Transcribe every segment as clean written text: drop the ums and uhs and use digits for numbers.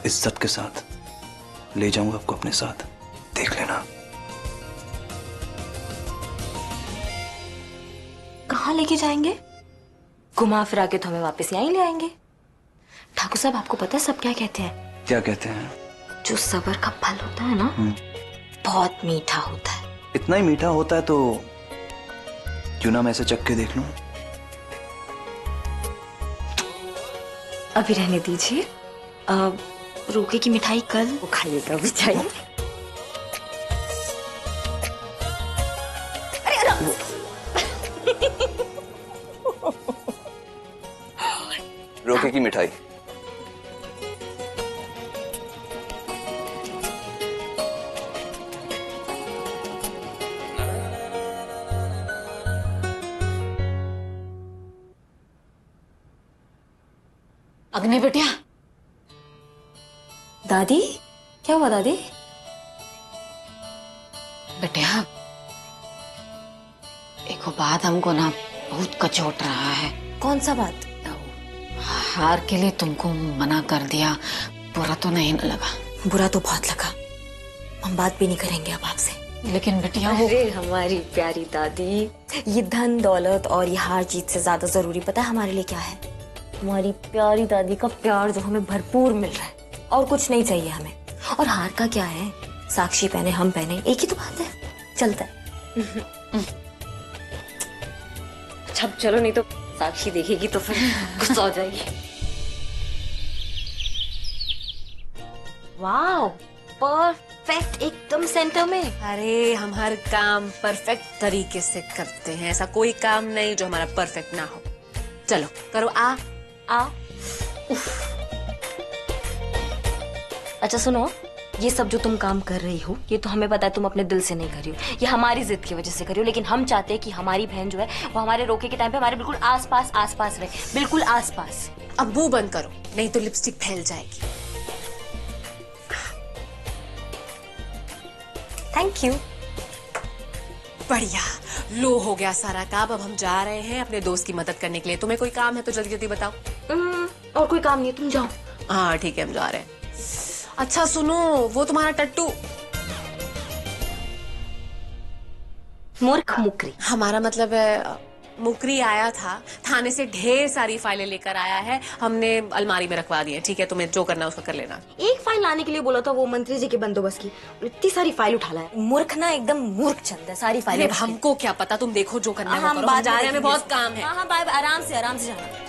इज्जत के साथ ले जाऊंगा आपको अपने साथ, देख लेना। कहाँ लेके जाएंगे? घुमा फिरा के तो हमें वापस यहीं ले आएंगे। ठाकुर साहब, आपको पता है सब क्या कहते हैं? क्या कहते हैं? जो सब्र का फल होता है ना, बहुत मीठा होता है। इतना ही मीठा होता है तो क्यों ना मैं इसे चख के देख लूं? अभी रहने दीजिए, रोके की मिठाई कल वो खाइएगा भी चाहिए। रोके की मिठाई। अग्नि बेटिया। दादी, क्या हुआ दादी? बेटिया, एक बात हमको ना बहुत कचोट रहा है। कौन सा बात? हार के लिए तुमको मना कर दिया, बुरा तो नहीं न लगा? बुरा तो बहुत लगा। हम बात भी नहीं करेंगे अब आपसे। लेकिन बेटिया अरे हमारी प्यारी दादी, ये धन दौलत और ये हार जीत से ज्यादा जरूरी पता है हमारे लिए क्या है? हमारी प्यारी दादी का प्यार जो हमें भरपूर मिल रहा है, और कुछ नहीं चाहिए हमें। और हार का क्या है, साक्षी पहने हम पहने एक ही तो बात है, चलता है। अच्छा चलो, नहीं तो साक्षी देखेगी तो फिर गुस्सा हो जाएगी। वाओ, परफेक्ट, एकदम सेंटर में। अरे हम हर काम परफेक्ट तरीके से करते हैं, ऐसा कोई काम नहीं जो हमारा परफेक्ट ना हो। चलो करो, आ आ। अच्छा सुनो, ये सब जो तुम काम कर रही हो, ये तो हमें पता है तुम अपने दिल से नहीं कर रही हो, ये हमारी जिद की वजह से कर रही हो। लेकिन हम चाहते हैं कि हमारी बहन जो है वो हमारे रोके के टाइम पे हमारे बिल्कुल आसपास रहे, बिल्कुल आसपास। अब मुंह बंद करो, नहीं तो लिपस्टिक फैल जाएगी। Thank you. बढ़िया, लो हो गया सारा काम। अब हम जा रहे हैं अपने दोस्त की मदद करने के लिए। तुम्हें कोई काम है तो जल्दी जल्दी बताओ। और कोई काम नहीं है, तुम जाओ। हाँ ठीक है, हम जा रहे हैं। अच्छा सुनो, वो तुम्हारा टट्टू, मूर्ख मुकरी, हमारा मतलब है मुकरी, आया था थाने से, ढेर सारी फाइलें लेकर आया है। हमने अलमारी में रखवा दी है, ठीक है? तुम्हें जो करना है उसका कर लेना। एक फाइल लाने के लिए बोला था वो मंत्री जी के बंदोबस्त की, इतनी सारी फाइल उठा लाया। मूर्ख ना, एकदम मूर्ख चंद है, सारी फाइलें। हमको क्या पता, तुम देखो जो करना है वो करो। हम जा रहे हैं, हमें बहुत काम है। हाँ बाय, आराम से जाना।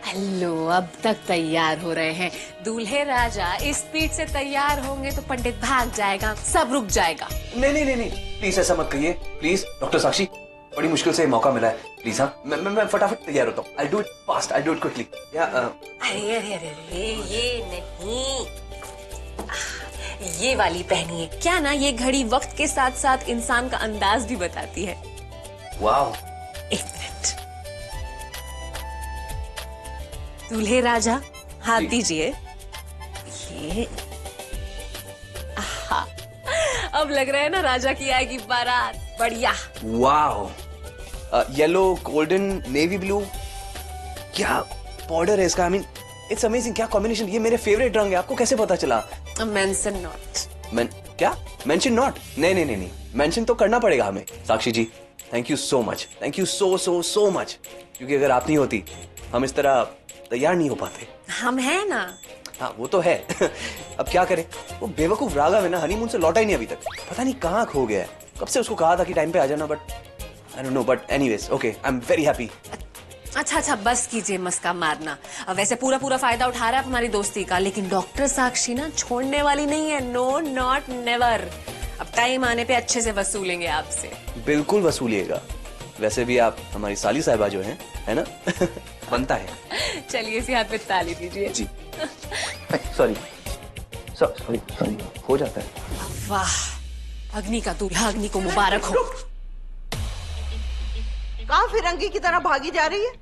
हेलो, अब तक तैयार हो रहे हैं। दूल्हे राजा इस स्पीड से तैयार होंगे तो पंडित भाग जाएगा, सब रुक जाएगा। नहीं, प्लीज ऐसा मत कहिए, प्लीज। डॉक्टर साक्षी, बड़ी मुश्किल से मौका मिला है, प्लीज। हाँ, मैं फटाफट तैयार होता हूँ। I'll do it fast, I'll do it quickly। अरे ये नहीं, ये वाली पहनिए। क्या ना, ये घड़ी वक्त के साथ साथ इंसान का अंदाज भी बताती है। वाओ। एक मिनट, दूल्हे राजा हाथ दीजिए। ये अब लग रहा है ना राजा की आएगी बारात। बढ़िया। Wow, yellow, golden, navy blue, क्या बॉर्डर है इसका। आई मीन इट्स अमेजिंग, क्या कॉम्बिनेशन। ये मेरे फेवरेट रंग है, आपको कैसे पता चला? Mention not. क्या मेंशन नॉट? नहीं, मेंशन तो करना पड़ेगा हमें। Sakshi ji, thank you so much, thank you so much, क्योंकि अगर आप नहीं होती हम इस तरह तैयार नहीं हो पाते। हम हैं ना। हाँ वो तो है। अब क्या करें, वो बेवकूफ राघव है ना, हनीमून से लौटा ही नहीं अभी तक, पता नहीं कहाँ खो गया है। कब से उसको कहा था कि टाइम पे आ जाना, but I don't know. But anyways, okay, I am very happy. अच्छा बस कीजिए मस्का मारना। वैसे पूरा फायदा उठा रहा है हमारी दोस्ती का, लेकिन डॉक्टर साक्षी ना छोड़ने वाली नहीं है। No not never. अब टाइम आने पे अच्छे से वसूलेंगे आपसे। बिल्कुल वसूलिएगा। वैसे भी आप हमारी साली साहिबा जो हैं, है ना? बनता है। चलिए इसी हाथ पे ताली दीजिए। जी। सॉरी, हो जाता है। वाह, अग्नि का दूल्हा, अग्नि को मुबारक हो। कहाँ फिरंगी की तरह भागी जा रही है?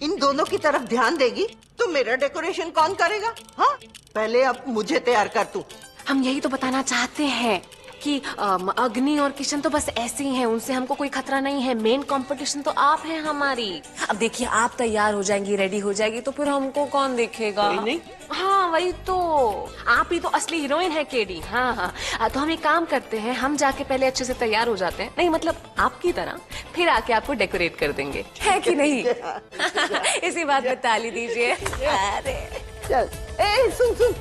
इन दोनों की तरफ ध्यान देगी तो मेरा डेकोरेशन कौन करेगा? हाँ, पहले अब मुझे तैयार कर तू। हम यही तो बताना चाहते हैं, कि अग्नि और किशन तो बस ऐसे ही हैं, उनसे हमको कोई खतरा नहीं है, मेन कंपटीशन तो आप हैं हमारी। अब देखिए आप तैयार हो जाएंगी, रेडी हो जाएगी तो फिर हमको कौन देखेगा? नहीं। हाँ वही तो, आप ही तो असली हीरोइन है केडी। हाँ तो हम एक काम करते हैं, हम जाके पहले अच्छे से तैयार हो जाते हैं, नहीं मतलब आपकी तरह, फिर आके आपको डेकोरेट कर देंगे, है कि नहीं? इसी बात में ताली दीजिए। अरे चल, ए सुन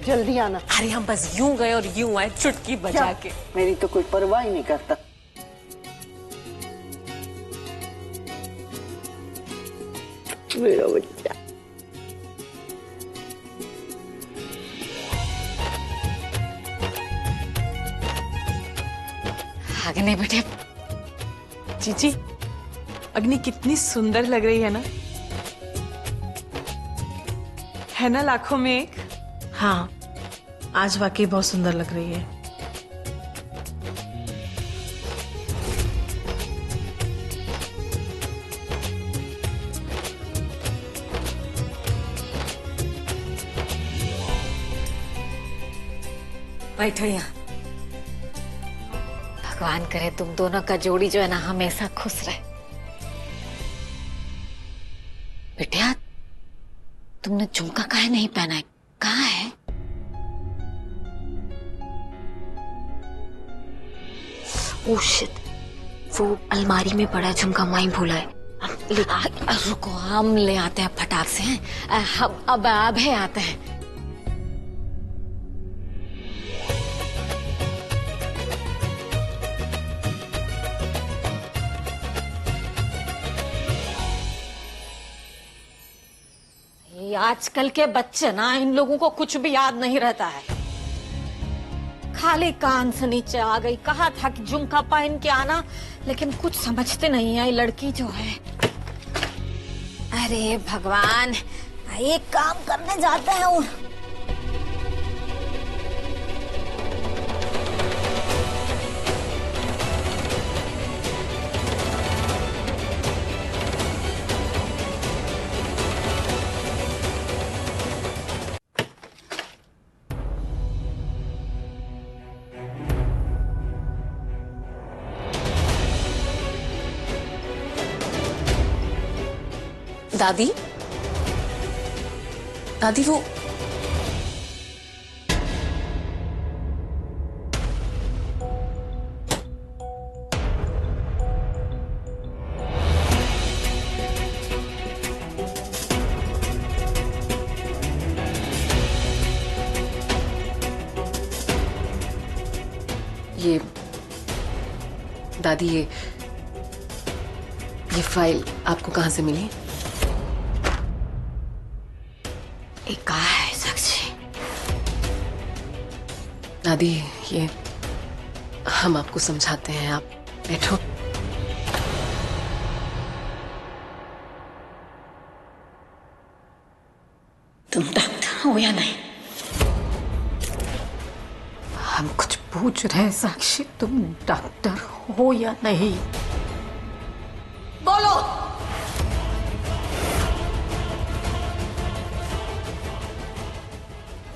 जल्दी आना। अरे हम बस यूं गए और यूं आए चुटकी बजा के। मेरी तो कोई परवाह ही नहीं करता। मेरा बच्चा। अग्नि बेटे, जीजी, अग्नि कितनी सुंदर लग रही है ना? है ना लाखों में एक? हाँ, आज वाकई बहुत सुंदर लग रही है। बैठो यहाँ। भगवान करे तुम दोनों का जोड़ी जो है ना हमेशा खुश रहे। बिटिया, तुमने झुमका काहे नहीं पहना है? कहाँ है? ओह शिट, वो अलमारी में पड़ा है झुमका, माई भूला है। रुको, हम ले आते हैं फटाक से। हैं अब है आते हैं। ये आजकल के बच्चे ना, इन लोगों को कुछ भी याद नहीं रहता है। खाली कान से नीचे आ गई, कहा था कि झुमका पहन के आना, लेकिन कुछ समझते नहीं है ये लड़की जो है। अरे भगवान, एक काम करने जाते हैं और दादी, दादी वो ये दादी, ये फाइल आपको कहाँ से मिली? एक कहा है साक्षी। दादी ये हम आपको समझाते हैं, आप बैठो। तुम डॉक्टर हो या नहीं? हम कुछ पूछ रहे हैं साक्षी, तुम डॉक्टर हो या नहीं? बोलो।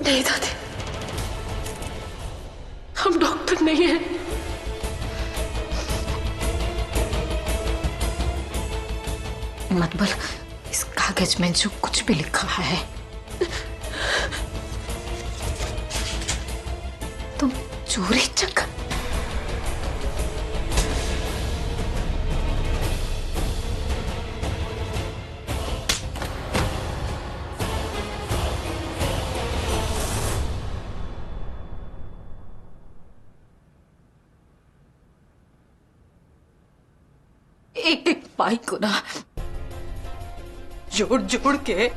नहीं दादी, हम डॉक्टर नहीं हैं। मतलब इस कागज में जो कुछ भी लिखा है, तुम चोरी चक्कर एक एक पाई को ना जोड़ जोड़ के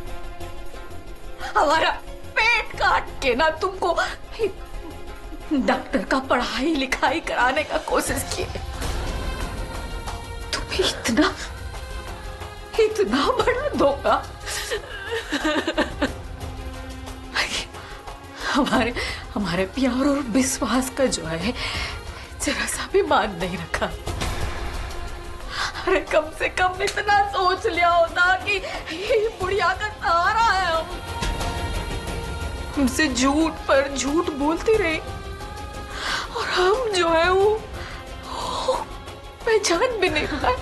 हमारा पेट काट के ना तुमको डॉक्टर का पढ़ाई लिखाई कराने का कोशिश किए। तुम्हें इतना इतना बड़ा धोखा हमारे हमारे प्यार और विश्वास का जो है जरा सा भी मान नहीं रखा। अरे कम से कम इतना सोच लिया होता कि ये बुढ़िया का सहारा है। हम हमसे झूठ पर झूठ बोलती रही और हम जो है वो पहचान भी नहीं पाए।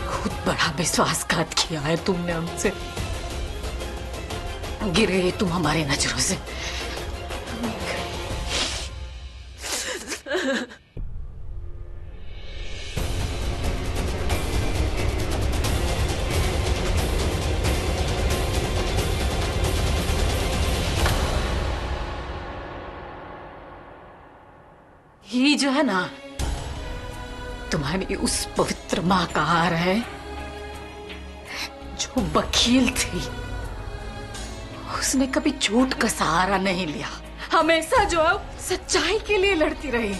बहुत बड़ा विश्वासघात किया है तुमने हमसे। गिरे तुम हमारी नजरों से। ये जो है ना, तुम्हारी उस पवित्र माँ का हार है जो वकील थी। उसने कभी झूठ का सहारा नहीं लिया, हमेशा जो है सच्चाई के लिए लड़ती रही,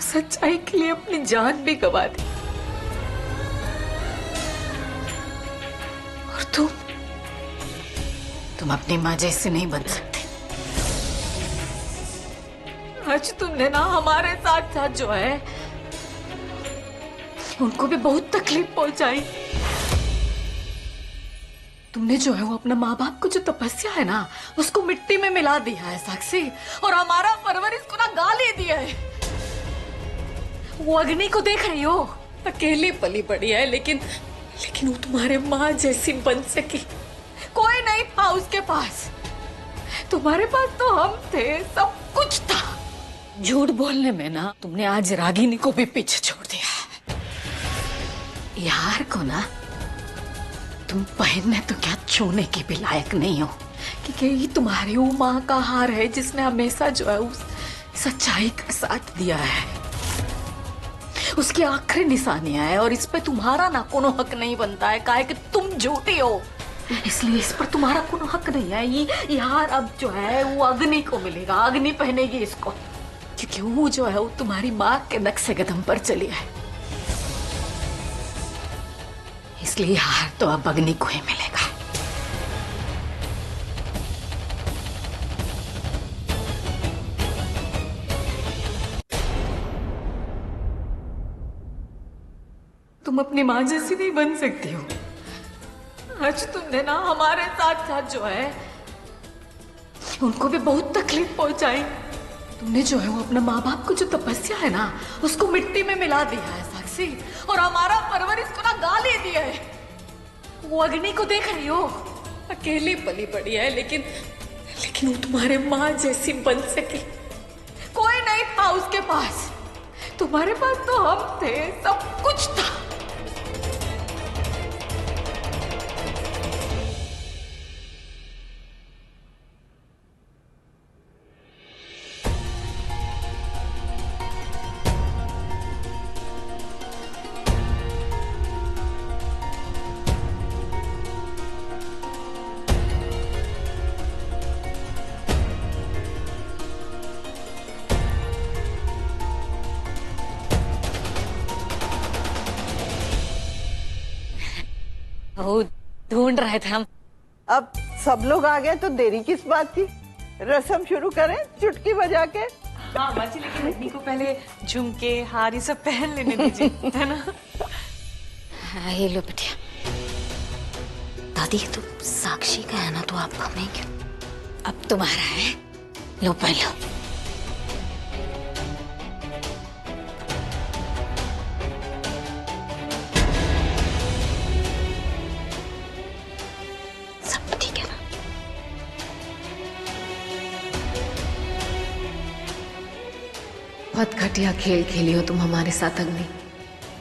सच्चाई के लिए अपनी जान भी गंवा दी। और तुम अपनी माँ जैसे नहीं बन सकते। आज तुमने ना हमारे साथ साथ जो है उनको भी बहुत तकलीफ पहुंचाई। तुमने जो है वो अपना माँ बाप को जो तपस्या है ना उसको मिट्टी में मिला दिया है साक्षी, और हमारा परवरिश को ना गाली दिया है। वो अग्नि को देख रही हो, अकेली पली पड़ी है, लेकिन वो तुम्हारे माँ जैसी बन सकी। कोई नहीं था उसके पास, तुम्हारे पास तो हम थे, सब कुछ था। झूठ बोलने में ना तुमने आज रागिनी को भी पीछे छोड़ दिया है। यार को ना तुम पहनने तो क्या छूने की भी लायक नहीं हो, क्योंकि ये तुम्हारी वो माँ का हार है जिसने हमेशा जो है उस सच्चाई का साथ दिया है। उसकी आखिरी निशानियां है और इस पे तुम्हारा ना कोनो हक नहीं बनता है, काहे कि तुम झूठी हो, इसलिए इस पर तुम्हारा कोनो हक नहीं है। ये हार अब जो है वो अग्नि को मिलेगा, अग्नि पहनेगी इसको, क्योंकि वो जो है वो तुम्हारी माँ के नक्शे कदम पर चली है। इसलिए हार तो अब अग्नि को ही मिलेगा। तुम अपनी माँ जैसी नहीं बन सकती हो। आज तुमने ना हमारे साथ साथ जो है उनको भी बहुत तकलीफ पहुंचाई। तुमने जो है वो अपना माँ बाप को जो तपस्या है ना उसको मिट्टी में मिला दिया है साक्षी, और हमारा परवरिश को ना गाली दिया है। वो अग्नि को देख रही हो, अकेली पली पड़ी है, लेकिन वो तुम्हारे माँ जैसी बन सकी। कोई नहीं था उसके पास, तुम्हारे पास तो हम थे, सब कुछ था। वो ढूंढ रहे थे हम। अब सब लोग आ गए तो देरी किस बात की? रस्म शुरू करें चुटकी बजा के। हाँ माची, लेकिन अग्नि को पहले झुमके हार ये सब पहन लेने दीजिए, है ना? हाँ, ये लो बिटिया। दादी ये तो साक्षी का है ना, तो आप हमें क्यों? अब तुम्हारा है, लो पहन लो। सब ठीक है ना? बहुत घटिया खेल खेली हो तुम हमारे साथ अग्नि।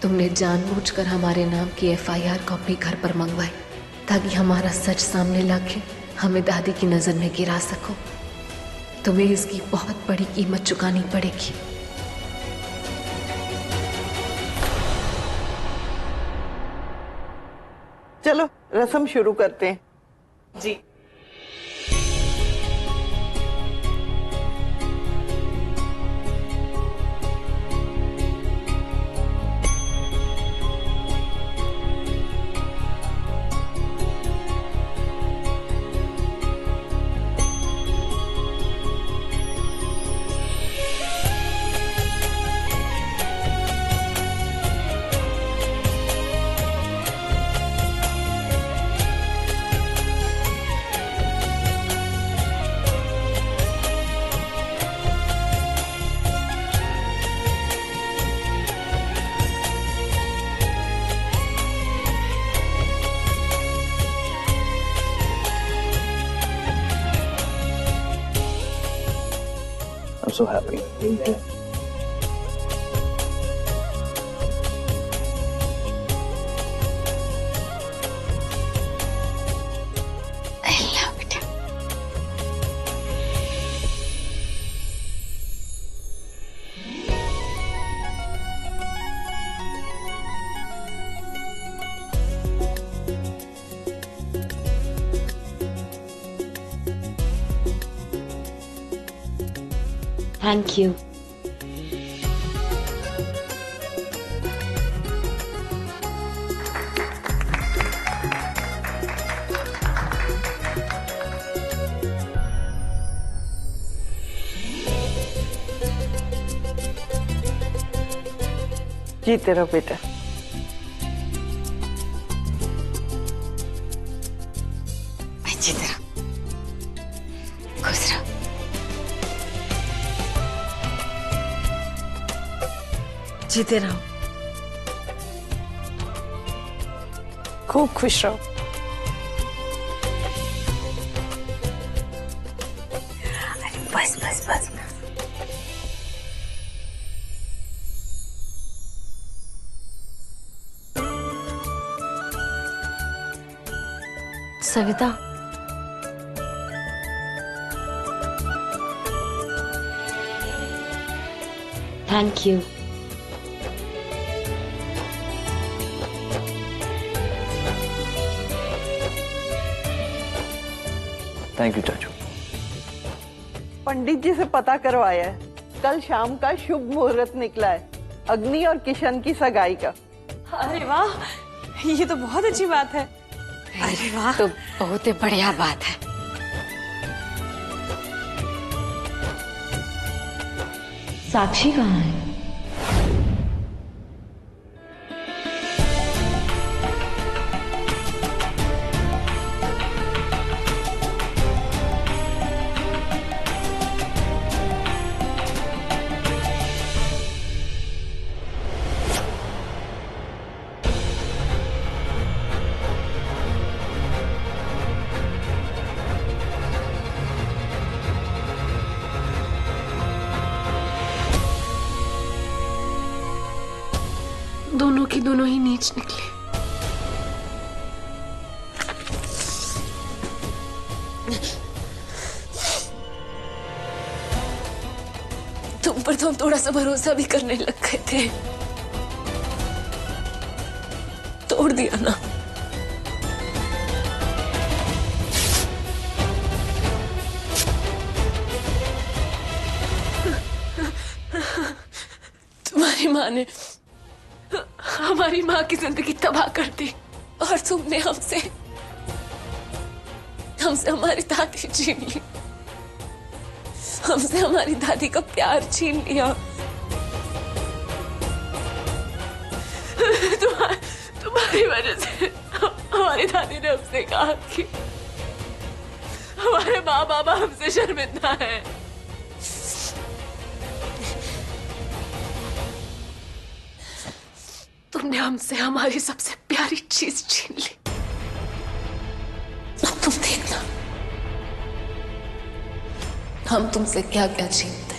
तुमने जानबूझकर हमारे नाम की एफआईआर कॉपी घर पर मंगवाई ताकि हमारा सच सामने लाके हमें दादी की नजर में गिरा सको। तुम्हें इसकी बहुत बड़ी कीमत चुकानी पड़ेगी। चलो रस्म शुरू करते हैं। जी। so happy. I love it. Thank you. जीते रहो बेटा। जीते रहो, खुश रहो। जीते रहो, खूब खुश रहो। बस बस बस। Savita, thank you. Thank you चाचू। पंडित जी से पता करवाया है, कल शाम का शुभ मुहूर्त निकला है अग्नि और किशन की सगाई का। अरे वाह, ये तो बहुत अच्छी बात है। अरे वाह, तो बहुत ही बढ़िया बात है। साक्षी कहाँ है? दोनों की दोनों ही नीच निकले। तुम पर तो हम थोड़ा सा भरोसा भी करने लग गए थे, तोड़ दिया ना। तुम्हारी माँ ने हमारी माँ की जिंदगी तबाह कर दी और तुमने हमसे हमारी दादी छीन ली, हमसे हमारी दादी का प्यार छीन लिया। तुम्हारी वजह से हमारी दादी ने हमसे कहा कि हमारे माँ बाबा हमसे शर्मिंदा है। तुमने हमसे हमारी सबसे प्यारी चीज छीन ली। अब तुम देखना हम तुमसे क्या क्या छीनते।